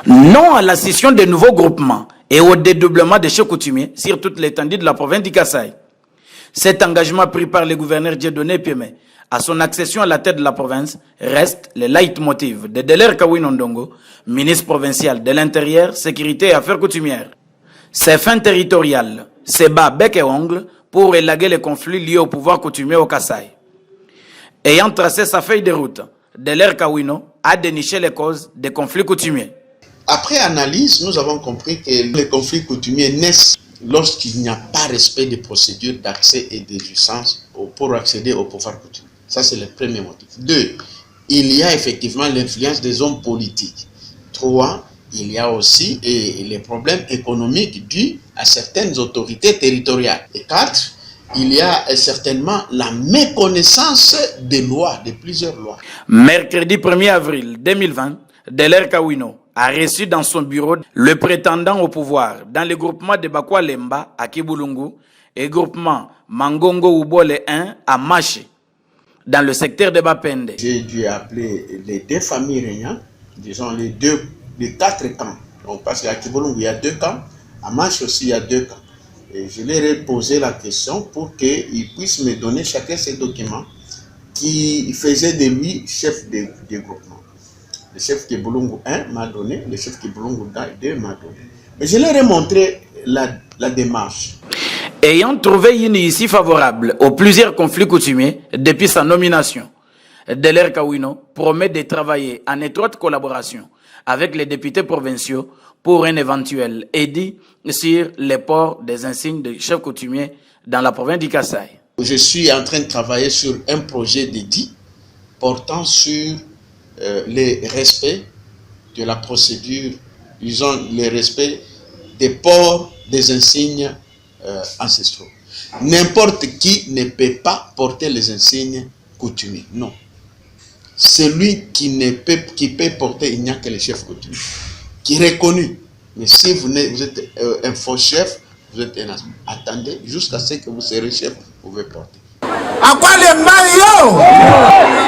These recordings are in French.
Non à la scission de nouveaux groupements et au dédoublement des chefs coutumiers sur toute l'étendue de la province du Kasaï. Cet engagement pris par le gouverneur Dieudonné Piémé à son accession à la tête de la province reste le leitmotiv de Deler Kawin Ondongo, ministre provincial de l'Intérieur, Sécurité et Affaires coutumières. Ses fins territoriales se bat bec et ongle pour élaguer les conflits liés au pouvoir coutumier au Kasaï. Ayant tracé sa feuille de route, Deler Kawino a déniché les causes des conflits coutumiers. Après analyse, nous avons compris que les conflits coutumiers naissent lorsqu'il n'y a pas respect des procédures d'accès et de jouissance pour accéder au pouvoir coutumier. Ça, c'est le premier motif. 2, il y a effectivement l'influence des hommes politiques. 3, il y a aussi les problèmes économiques dus à certaines autorités territoriales. Et 4, il y a certainement la méconnaissance des lois, de plusieurs lois. Mercredi 1er avril 2020, Deler Kawino a reçu dans son bureau le prétendant au pouvoir dans le groupement de Bakwa Lemba à Kibulungu et groupement Mangongo Ubole 1 à Maché, dans le secteur de Bapende. J'ai dû appeler les 2 familles régnantes, disons les 4 camps. Donc, parce qu'à Kibulungu, il y a 2 camps, à Maché aussi, il y a 2 camps. Et je leur ai posé la question pour qu'ils puissent me donner chacun ces documents qui faisaient de lui chef de groupement. Le chef Kibulungu 1 m'a donné, le chef Kibulungu 2 m'a donné. Mais je leur ai montré la démarche. Ayant trouvé une issue favorable aux plusieurs conflits coutumiers depuis sa nomination, Deler Kawino promet de travailler en étroite collaboration avec les députés provinciaux pour un éventuel édit sur les ports des insignes de chefs coutumiers dans la province du Kasaï. Je suis en train de travailler sur un projet d'édit portant sur le respect de la procédure, disons le respect des ports des insignes ancestraux. N'importe qui ne peut pas porter les insignes coutumiers, non. Celui qui peut porter, il n'y a que le chef coutumier, qui est reconnu. Mais si vous êtes un faux chef, vous êtes un assassin. Attendez jusqu'à ce que vous serez chef, vous pouvez porter. À quoi les mailles yo?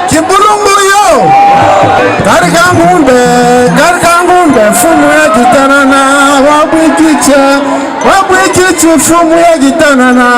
Kibulungu yo? Karkangunde, fumu ya gitanana, wabwikiche, fumu ya gitanana.